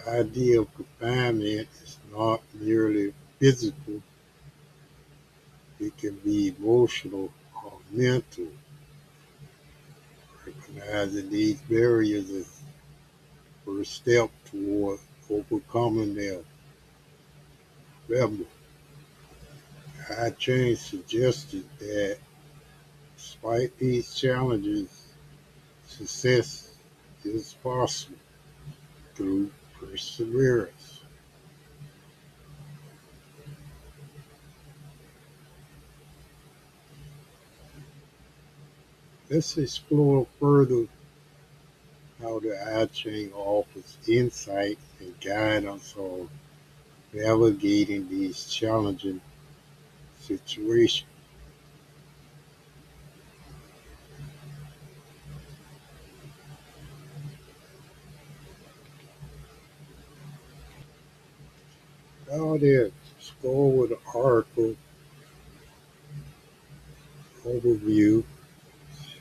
The idea of confinement is not merely physical, it can be emotional or mental. Recognizing these barriers is the first step toward overcoming their rebel. I Ching suggested that despite these challenges, success is possible through perseverance. Let's explore further how the I Ching offers insight and guidance on navigating these challenging situations. Now then, let's go over the article overview.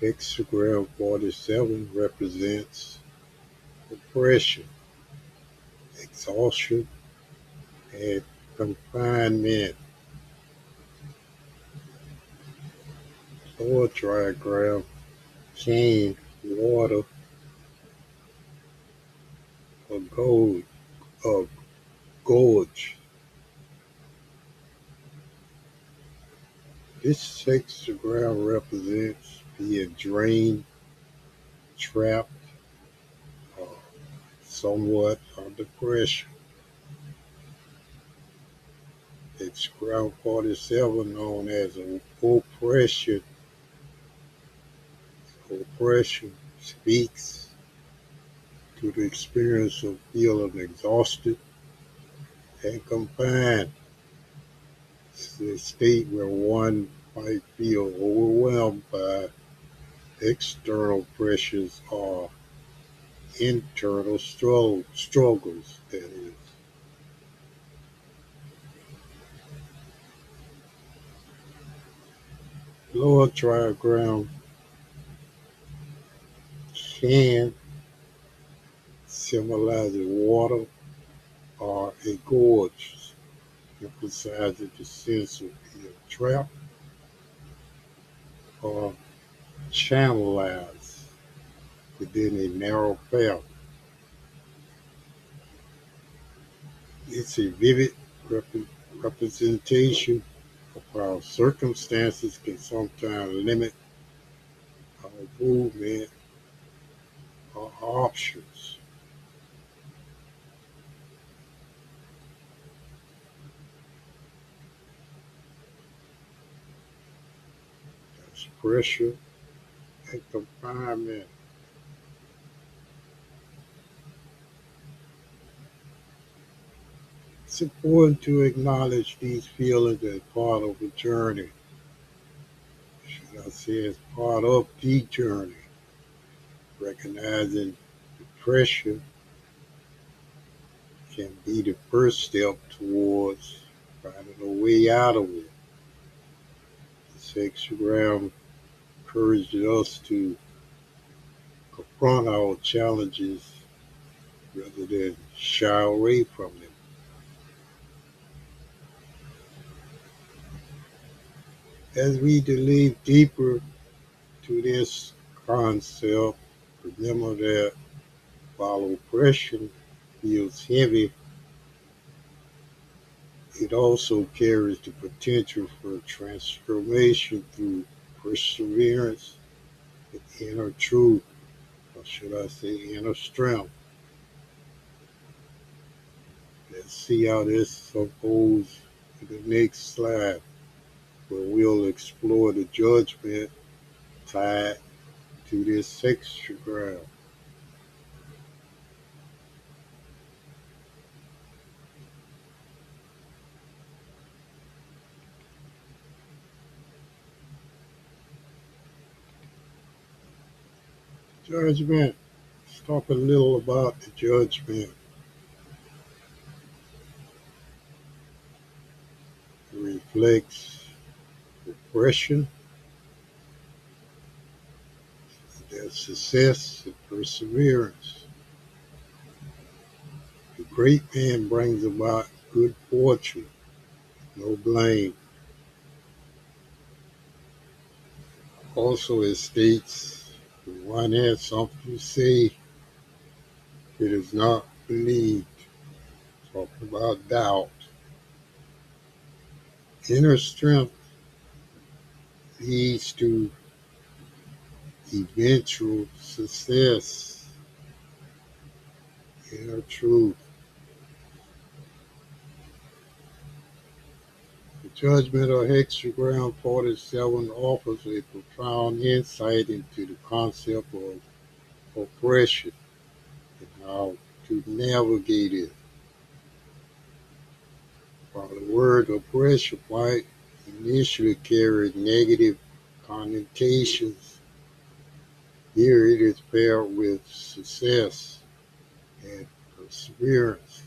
Hexagram 47 represents oppression, exhaustion, and confinement. Lower diagram, cane, water, a gold, a gorge. This hexagram represents being drained, trapped, uh, somewhat under pressure. It's ground 47 known as oppression. Oppression speaks to the experience of feeling exhausted and confined. It's a state where one might feel overwhelmed by external pressures or internal struggles, that is. Lower trigram can symbolizes water or a gorge, emphasizing the sense of being trapped or channelized within a narrow path. It's a vivid representation of how circumstances can sometimes limit our movement or options. There's pressure and confinement. It's important to acknowledge these feelings as part of the journey. Should I say as part of the journey? Recognizing the pressure can be the first step towards finding a way out of it. This hexagram encourages us to confront our challenges rather than shy away from them. As we delve deeper to this concept, remember that while oppression feels heavy, it also carries the potential for transformation through perseverance and inner truth, or should I say inner strength. Let's see how this unfolds in the next slide, where we'll explore the judgment tied to this hexagram. Judgment. Let's talk a little about the judgment. It reflects oppression, their success, and perseverance. It Great man brings about good fortune, no blame. Also, it states, when one has something to say, it is not believed. Talking about doubt. Inner strength leads to eventual success. Inner truth. The judgment of Hexagram 47 offers a profound insight into the concept of oppression and how to navigate it. While the word oppression might initially carry negative connotations, here it is paired with success and perseverance,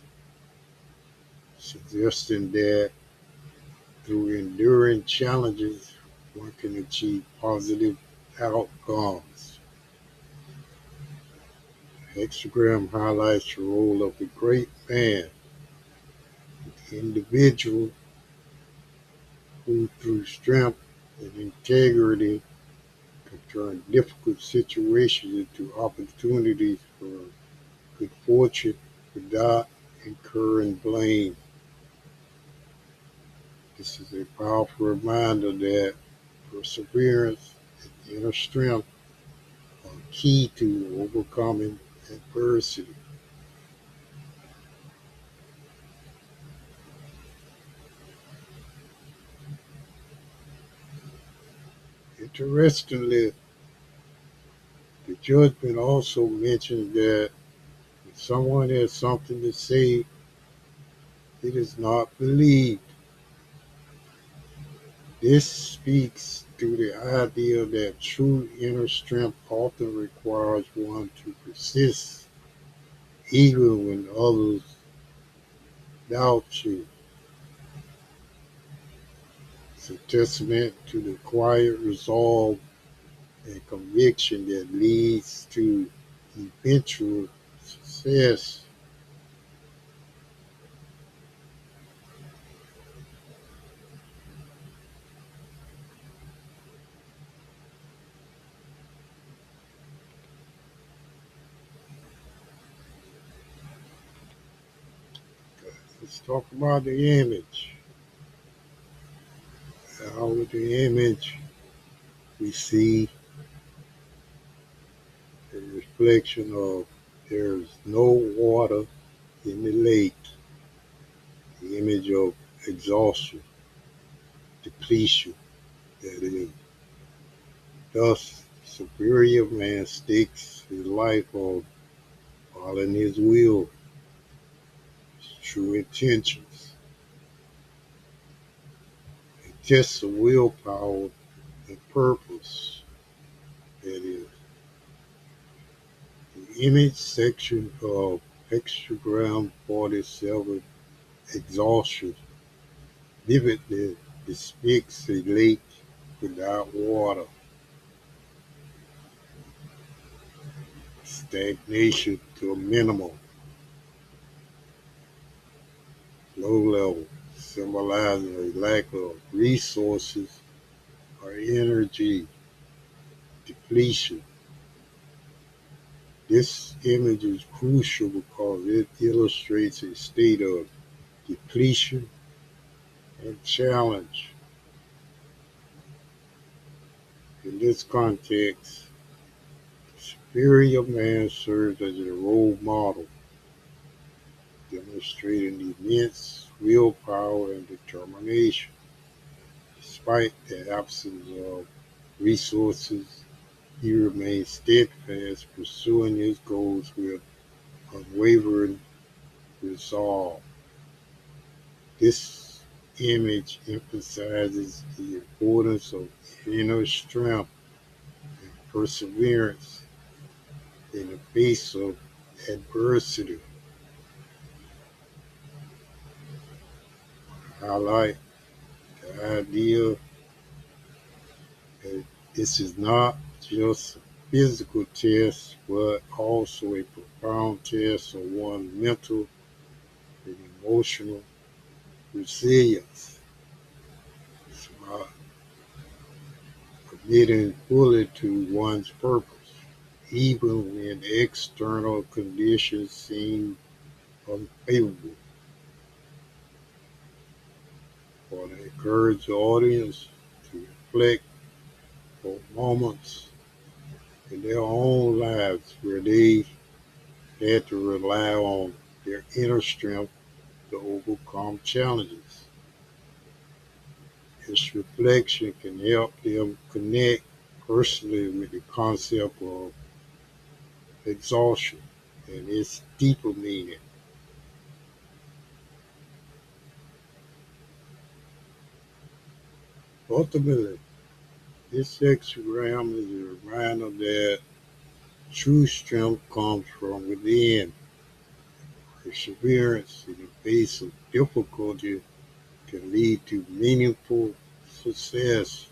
suggesting that through enduring challenges, one can achieve positive outcomes. The hexagram highlights the role of the great man, the individual who, through strength and integrity, can turn difficult situations into opportunities for good fortune without incurring blame. This is a powerful reminder that perseverance and inner strength are key to overcoming adversity. Interestingly, the judgment also mentions that if someone has something to say, it is not believed. This speaks to the idea that true inner strength often requires one to persist even when others doubt you. It's a testament to the quiet resolve and conviction that leads to eventual success. Let's talk about the image. How with the image we see a reflection of there's no water in the lake, the image of exhaustion, depletion, that is. Thus, superior man stakes his life on following his will, his true intentions, and tests of willpower and purpose. That is, the image section of hexagram 47 exhaustion vividly depicts a lake without water, stagnation to a minimum, low level, symbolizing a lack of resources or energy, depletion. This image is crucial because it illustrates a state of depletion and challenge. In this context, the superior man serves as a role model, demonstrating immense willpower and determination. Despite the absence of resources, he remains steadfast, pursuing his goals with unwavering resolve. This image emphasizes the importance of inner strength and perseverance in the face of adversity. Highlight the idea that this is not just a physical test, but also a profound test of one's mental and emotional resilience. It's about committing fully to one's purpose, even when external conditions seem unfavorable. For to encourage the audience to reflect on moments in their own lives where they had to rely on their inner strength to overcome challenges. This reflection can help them connect personally with the concept of exhaustion and its deeper meaning. Ultimately, this hexagram is a reminder that true strength comes from within. Perseverance in the face of difficulty can lead to meaningful success.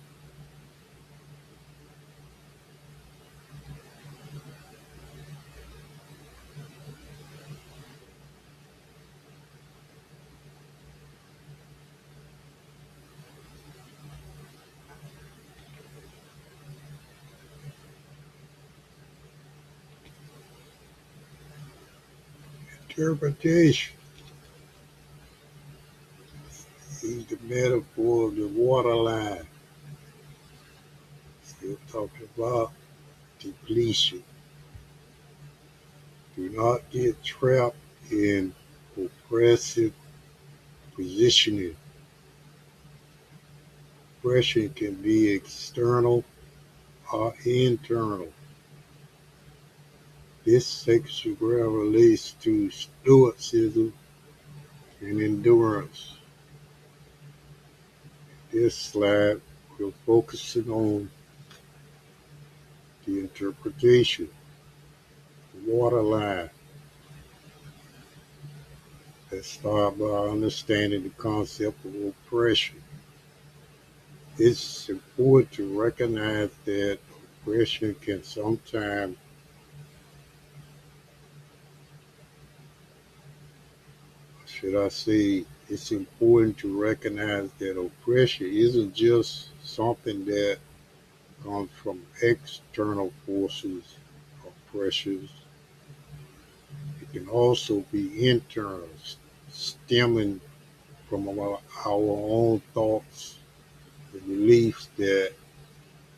Interpretation is the metaphor of the water line. Still talking about depletion. Do not get trapped in oppressive positioning. Oppression can be external or internal. This sexual relates to stoicism and endurance. This slide we're focusing on the interpretation, the waterline. Let's start by understanding the concept of oppression. It's important to recognize that oppression can sometimes, should I say, it's important to recognize that oppression isn't just something that comes from external forces or pressures. It can also be internal, stemming from our own thoughts and beliefs that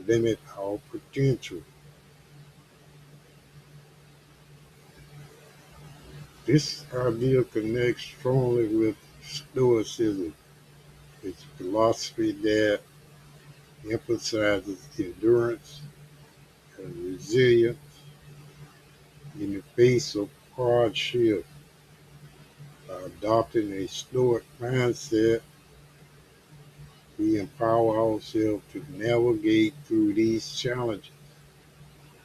limit our potential. This idea connects strongly with Stoicism, its philosophy that emphasizes endurance and resilience in the face of hardship. By adopting a Stoic mindset, we empower ourselves to navigate through these challenges,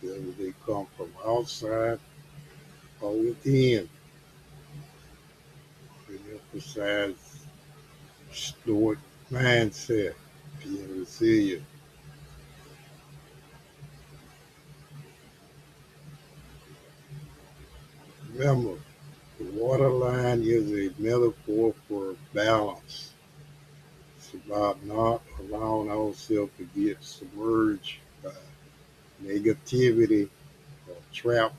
whether they come from outside or within. We emphasize Stoic mindset, being resilient. Remember, the waterline is a metaphor for balance. It's about not allowing ourselves to get submerged by negativity or trapped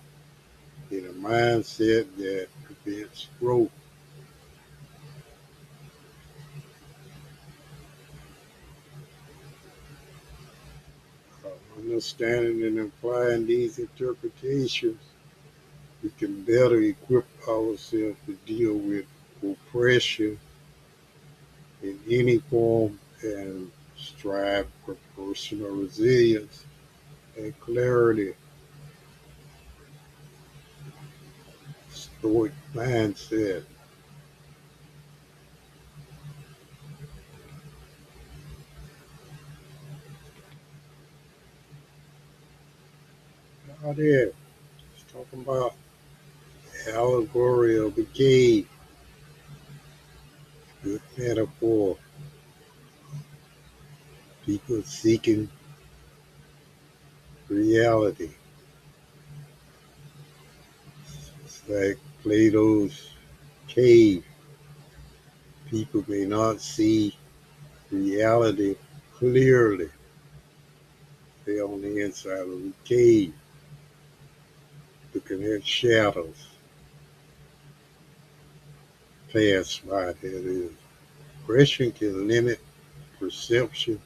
in a mindset that prevents growth. Understanding and applying these interpretations, we can better equip ourselves to deal with oppression in any form and strive for personal resilience and clarity. Stoic mindset. Out there, it's talking about the allegory of the cave, good metaphor, people seeking reality. It's like Plato's cave. People may not see reality clearly. They're on the inside of the cave, looking at shadows pass by. That is, oppression can limit perception.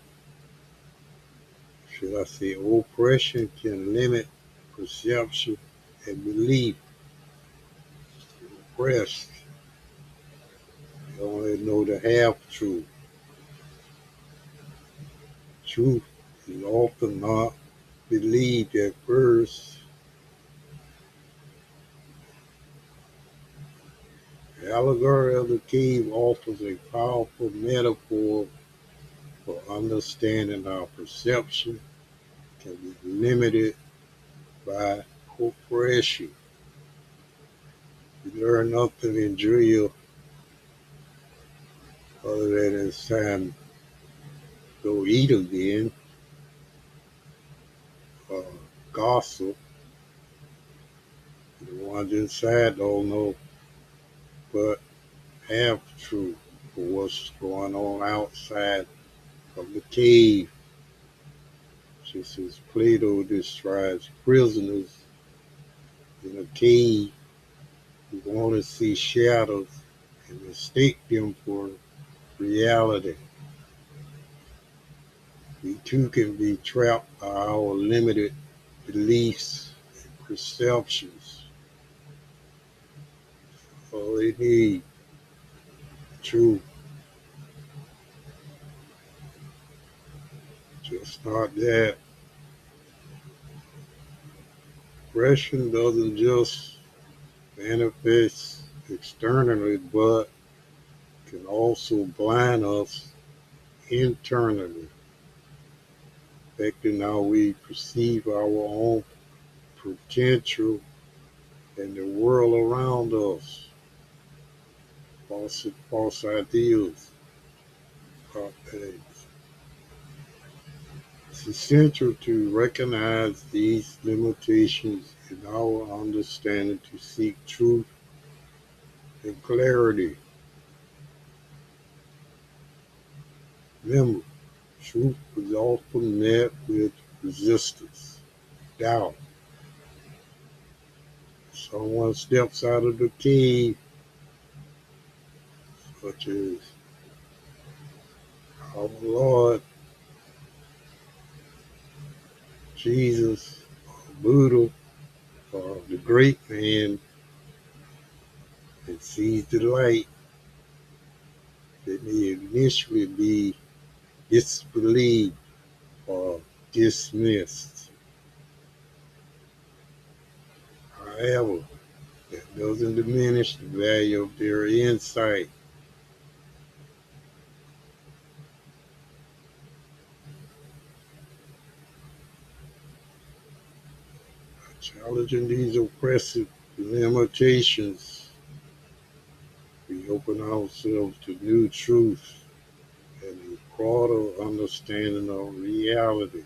Should I say, oppression can limit perception and belief. Oppressed, they only know the half truth. Truth is often not believed at first. The allegory of the cave offers a powerful metaphor for understanding our perception can be limited by oppression. You learn nothing in drill other than it's time to go eat again, uh, gossip. The ones inside don't know but half truth for what's going on outside of the cave. Just as Plato describes prisoners in a cave who want to see shadows and mistake them for reality. We too can be trapped by our limited beliefs and perceptions. All they need, truth, just not that. Oppression doesn't just manifest externally, but can also blind us internally, affecting how we perceive our own potential and the world around us. False ideals. It's essential to recognize these limitations in our understanding to seek truth and clarity. Remember, truth is often met with resistance, doubt. Someone steps out of the cave, such as our Lord, Jesus, Buddha, or the great man that sees the light that may initially be disbelieved or dismissed. However, that doesn't diminish the value of their insight. Challenging these oppressive limitations, we open ourselves to new truth and a broader understanding of reality.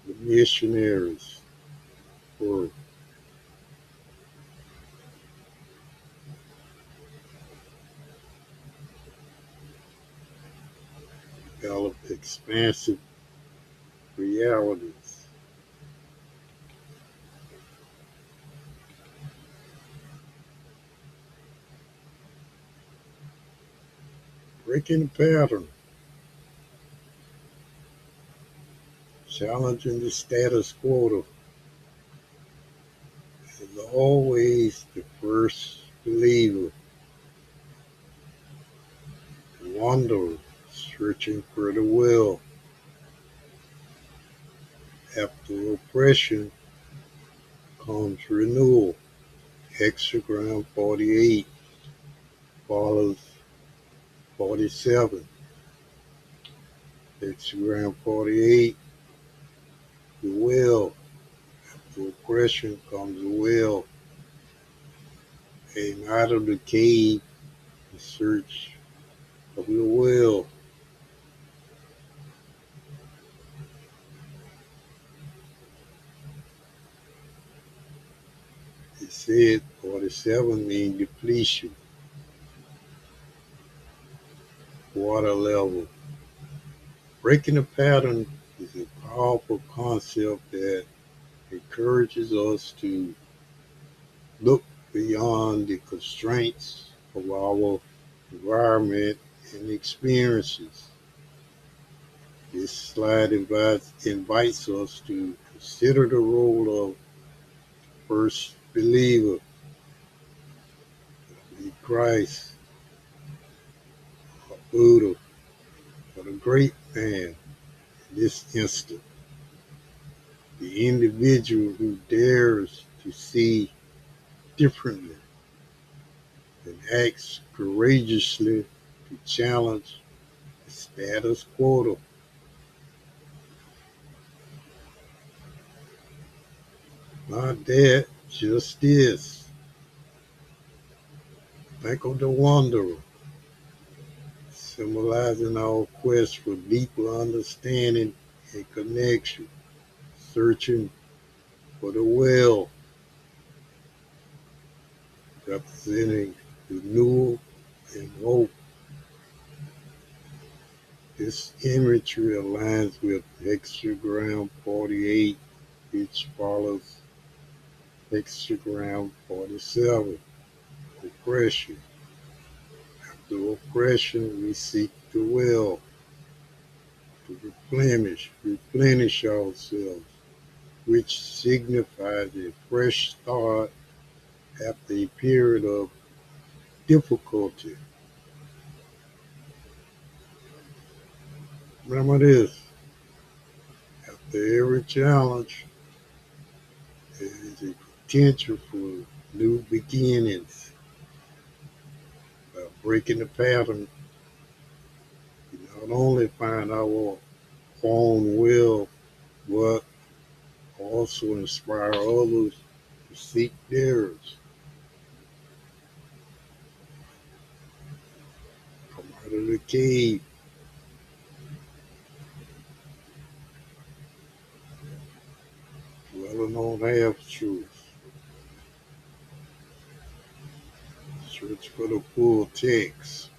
The missionaries were developed expansive realities. Breaking the pattern, challenging the status quo is always the first believer. Wander, searching for the will. After oppression comes renewal. Hexagram 48 follows 47. Hexagram 48, the will. After oppression comes the will. Came out of the cave in search of the will. It said 47 means depletion. water level. Breaking the pattern is a powerful concept that encourages us to look beyond the constraints of our environment and experiences. This slide invites us to consider the role of first believer, the Christ, or Buddha, or the great man in this instant, the individual who dares to see differently and acts courageously to challenge the status quo. Not that, just this. Think of the wanderer, symbolizing our quest for deeper understanding and connection, searching for the well, representing renewal and hope. This imagery aligns with hexagram 48, which follows hexagram 47, oppression. After oppression, we seek the well to replenish ourselves, which signifies a fresh start after a period of difficulty. Remember this, after every challenge, there is a potential for new beginnings. By breaking the pattern, we not only find our own will, but also inspire others to seek theirs. Come out of the cave, dwelling on half-truths. Search for the full text.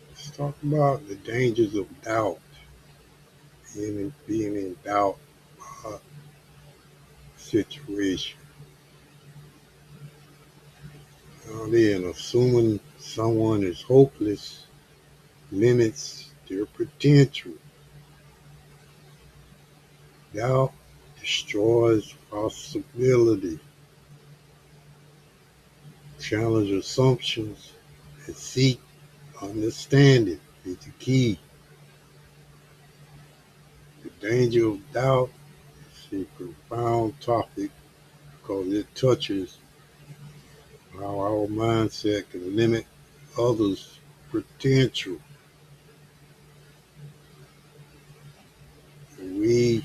Let's talk about the dangers of doubt and being in doubt about a situation. Now then, assuming someone is hopeless limits their potential. Doubt destroys possibility, challenge assumptions, and seek understanding is the key. The danger of doubt is a profound topic because it touches how our mindset can limit others' potential. When we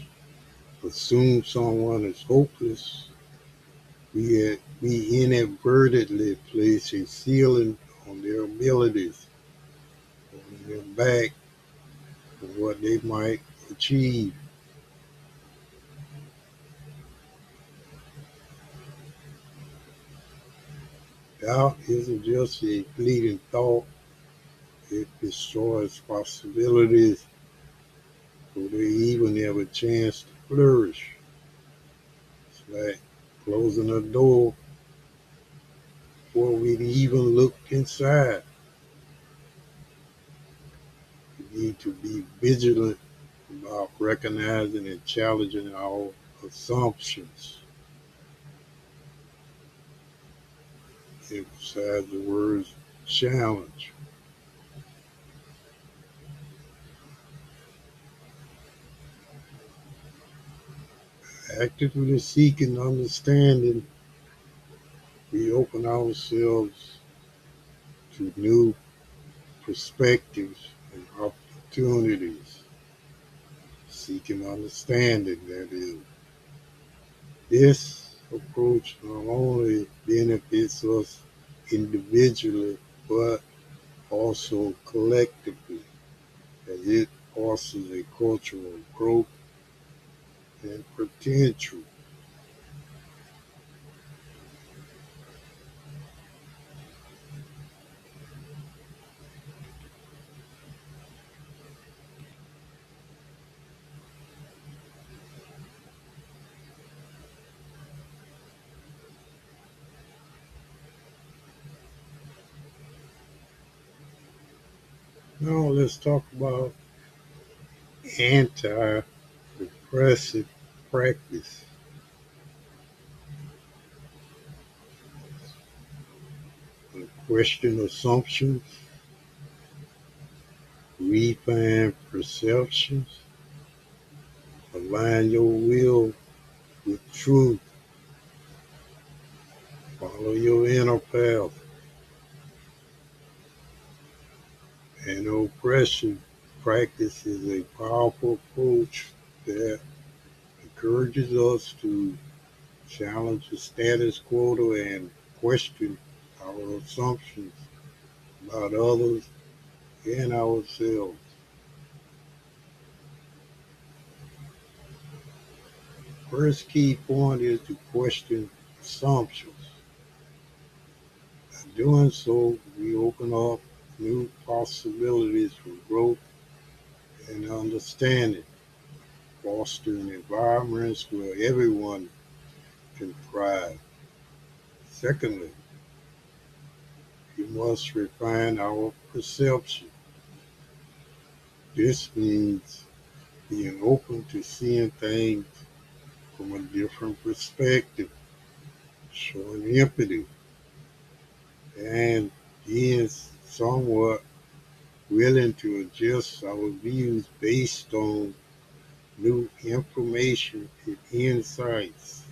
assume someone is hopeless, we inadvertently place a ceiling on their abilities, holding them back from what they might achieve. Doubt isn't just a fleeting thought, it destroys possibilities before they even have a chance to flourish. It's like closing a door before we even look inside. We need to be vigilant about recognizing and challenging our assumptions. Emphasize the words challenge. Actively seeking understanding, we open ourselves to new perspectives and opportunities. Seeking understanding, that is. This approach not only benefits us individually, but also collectively, as it fosters a culture of growth and potential. Now let's talk about anti-depressive practice. Question assumptions, refine perceptions, align your will with truth, follow your inner path, and oppression practice is a powerful approach that encourages us to challenge the status quo and question our assumptions about others and ourselves. First key point is to question assumptions. By doing so, we open up new possibilities for growth and understanding, fostering environments where everyone can thrive. Secondly, we must refine our perception. This means being open to seeing things from a different perspective, showing empathy, and being somewhat willing to adjust our views based on new information and insights,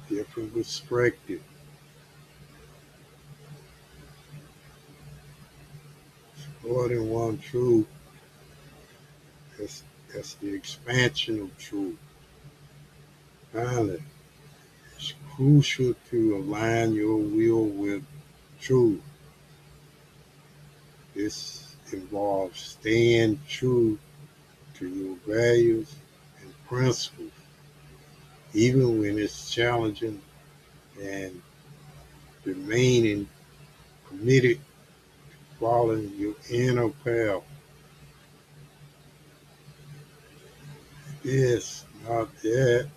different perspective. More than one truth, that's the expansion of truth. Finally, it's crucial to align your will with truth. This involves staying true to your values and principles, even when it's challenging, and remaining committed to following your inner path. This, not that.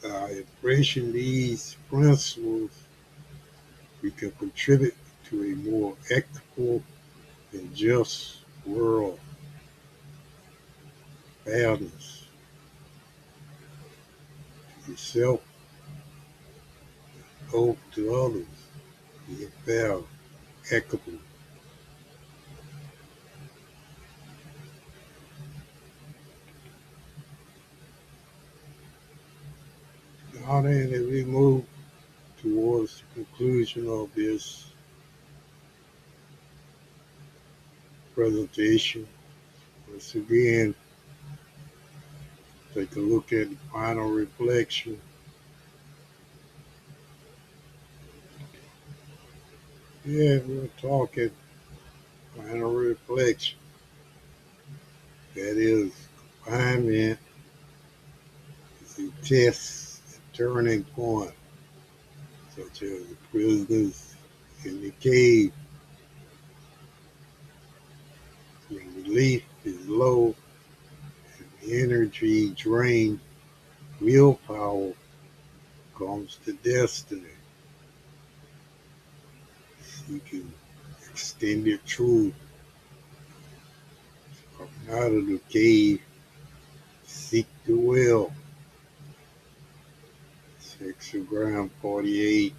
By embracing these principles, we can contribute to a more equitable and just world. Fairness, yourself, hope to others, be fair, equitable. Now then, as we move towards the conclusion of this presentation, once again, take a look at the final reflection. Yeah, we're talking final reflection. That is, confinement is a test, a turning point, such as the prisoners in the cave when relief is low and the energy drained, willpower comes to destiny, seeking extended truth. Coming out of the cave, seek the well. Hexagram 48,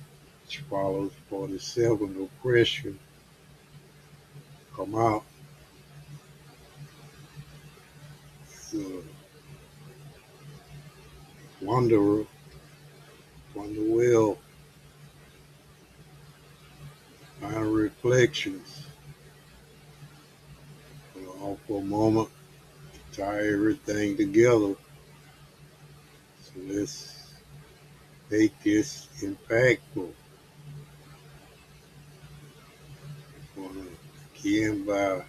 which follows 47, oppression. Come out. The wanderer, wonder well, final reflections. All for a moment to tie everything together. So let's make this impactful. I want to begin by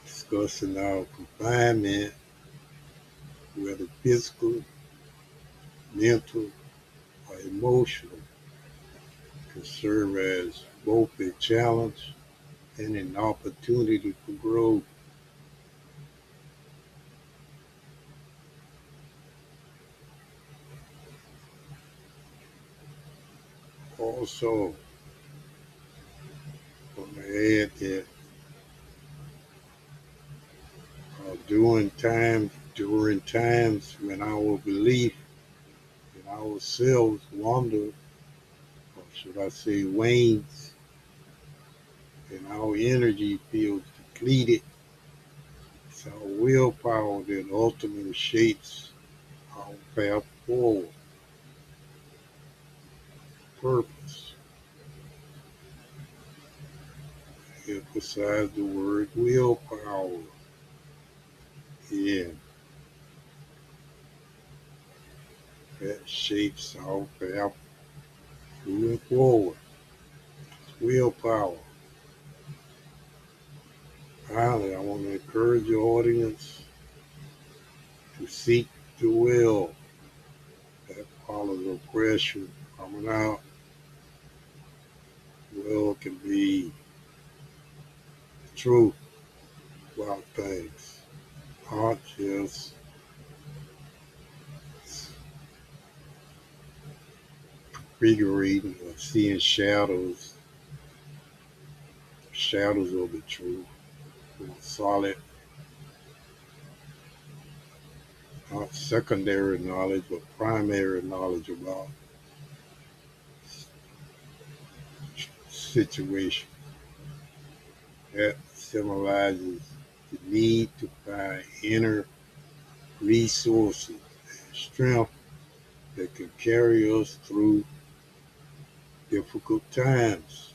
discussing our confinement, whether physical, mental, or emotional, can serve as both a challenge and an opportunity for growth. Also, I want to add that during times when our belief in ourselves wander, or should I say wanes, and our energy feels depleted, it's our willpower that ultimately shapes our path forward. Purpose. Emphasize the word willpower. Yeah, that shapes our path moving forward. Willpower. Finally, I want to encourage your audience to seek the will. That follows oppression coming out. Will can be the truth about things, not just figuring or seeing shadows of the truth, solid, not secondary knowledge, but primary knowledge about situation. That symbolizes the need to find inner resources and strength that can carry us through difficult times.